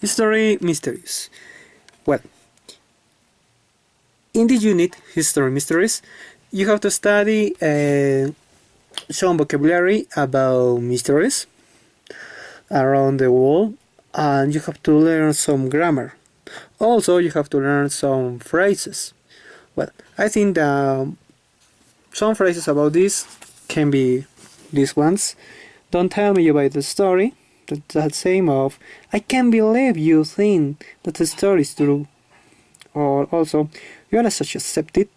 History Mysteries. Well, in the unit History Mysteries, you have to study some vocabulary about mysteries around the world, and you have to learn some grammar. Also, you have to learn some phrases. Well, I think that some phrases about this can be these ones. Don't tell me about the story. That same of I can't believe you think that the story is true. Or also, you are such a skeptic.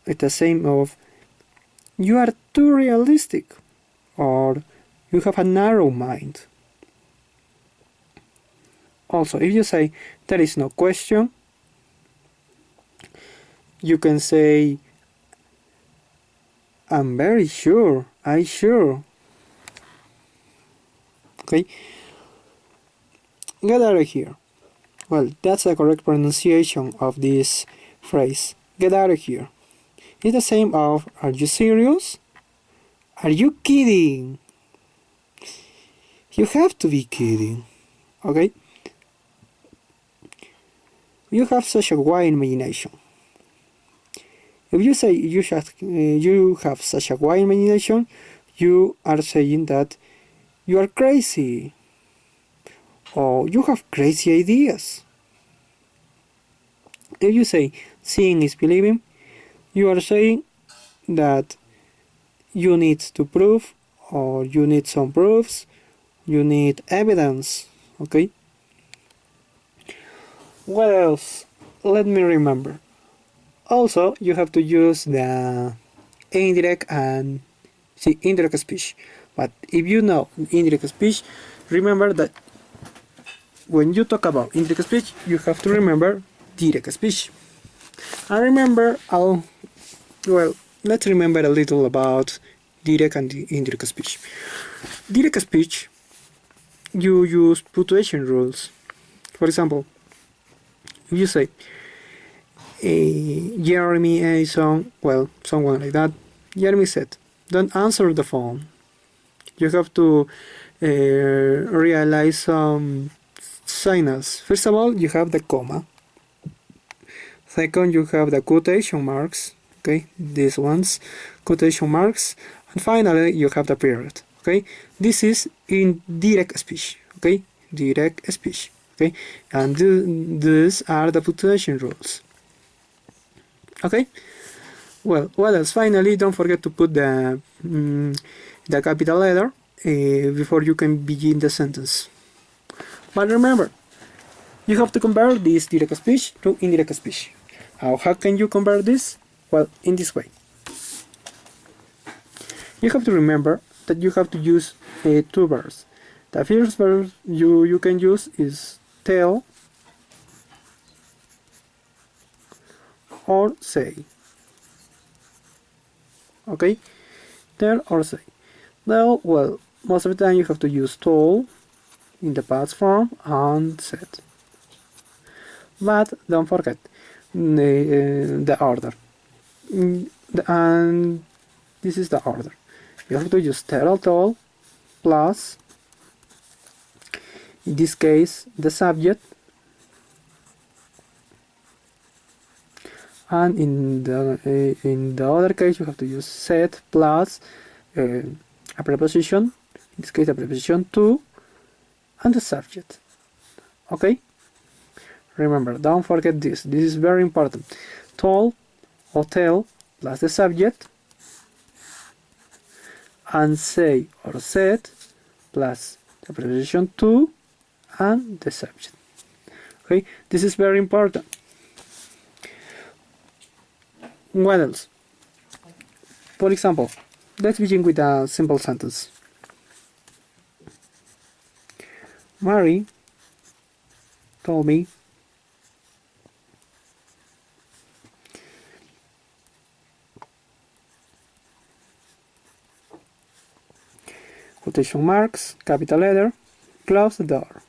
It's the same of you are too realistic. Or you have a narrow mind. Also, if you say there is no question, you can say I'm very sure. I sure. Okay? Get out of here. Well, that's the correct pronunciation of this phrase. Get out of here. It's the same of are you serious? Are you kidding? You have to be kidding. Okay? You have such a wide imagination. If you say you have such a wide imagination, you are saying that you are crazy. Or you have crazy ideas. If you say seeing is believing, you are saying that you need to prove, or you need some proofs, you need evidence. Okay? What else? Let me remember. Also, you have to use the indirect and indirect speech. But if you know indirect speech, remember that when you talk about indirect speech, you have to remember direct speech. And remember, let's remember a little about direct and indirect speech. Direct speech, you use punctuation rules. For example, if you say, Jeremy Edison, someone like that, Jeremy said, don't answer the phone. You have to realize some signals. First of all, you have the comma. Second, you have the quotation marks. Okay, these ones, quotation marks. And finally, you have the period. Okay, this is in direct speech. Okay, direct speech. Okay, and these are the punctuation rules. Okay, well, what else? Finally, don't forget to put the capital letter before you can begin the sentence. But remember, you have to convert this direct speech to indirect speech. How can you convert this? Well, in this way. You have to remember that you have to use two verbs. The first verb you can use is tell or say. Okay? Tell or say. Now, well, most of the time you have to use told in the past form and said. But don't forget the order. And this is the order. You have to use tell or told plus, in this case, the subject, and in the other case you have to use said plus a preposition, in this case a preposition to, and the subject. Okay? Remember, don't forget this. This is very important. Told or tell plus the subject, and say or said plus the preposition to and the subject. Okay, this is very important. What else? For example, let's begin with a simple sentence. Mary told me quotation marks, capital letter, close the door.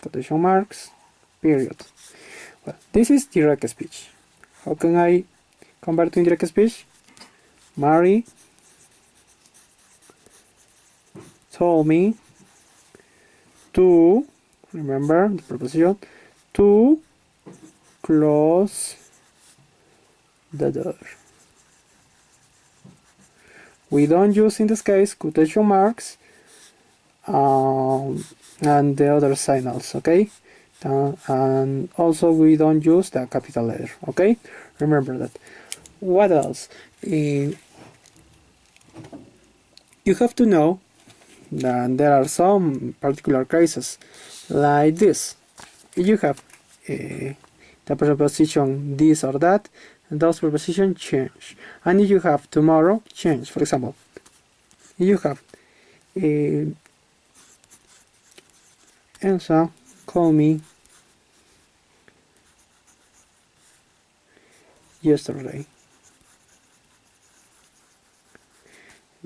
Quotation marks, period. Well, this is direct speech. How can I convert to indirect speech? Mary told me to, remember the preposition, to close the door. We don't use in this case quotation marks and the other signals, okay? And also we don't use the capital letter, okay? Remember that. What else? You have to know that there are some particular cases like this. If you have the preposition this or that, those prepositions change. And if you have tomorrow, change. For example, if you have Elsa called me yesterday.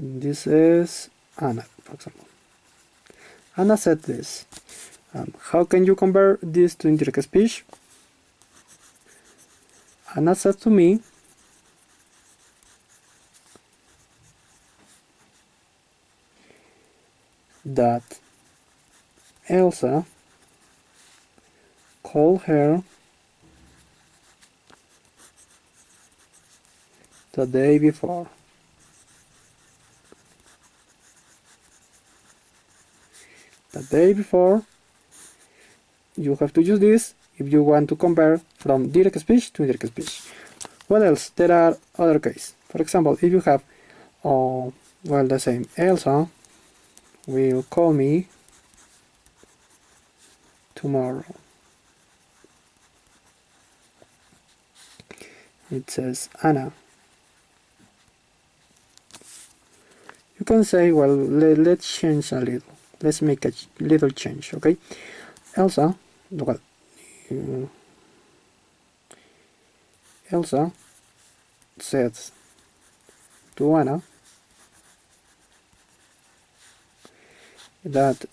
This is Anna, for example. Anna said this. How can you convert this to indirect speech? Anna said to me that Elsa called her the day before. The day before, you have to use this if you want to convert from direct speech to indirect speech. What else? There are other cases. For example, if you have, well, the same, Elsa will call me tomorrow. It says Anna. You can say, well, let's change a little. Let's make a little change, okay? Elsa, well, Elsa said to Anna that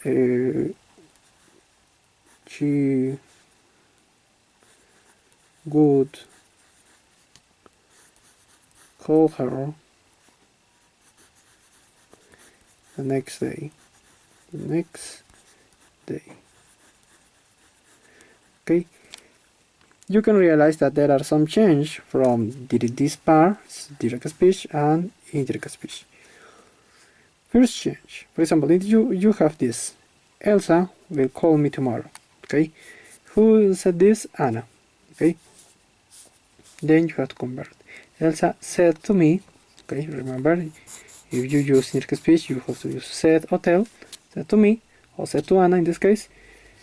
she would call her the next day. Okay, you can realize that there are some change from this parts, direct speech and indirect speech. First change, for example, if you have this, Elsa will call me tomorrow. Okay, who said this? Anna. Okay, then you have to convert. Elsa said to me. Okay, remember, if you use indirect speech, you have to use said or tell. Said to me, or said to Anna in this case.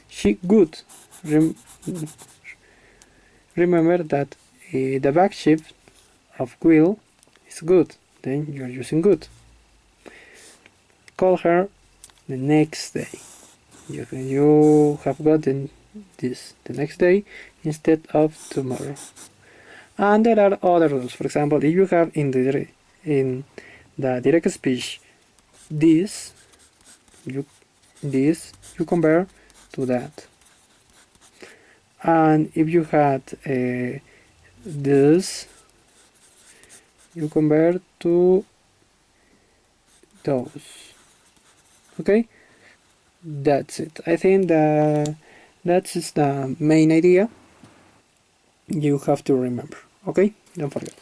She would. Remember that the back shift of will is good. Then you're using good. Call her the next day. You have gotten this the next day instead of tomorrow. And there are other rules. For example, if you have in the direct speech this, you compare to that. And if you had this, you compare to those. Okay, that's it. I think that's the main idea you have to remember. Okay, don't forget.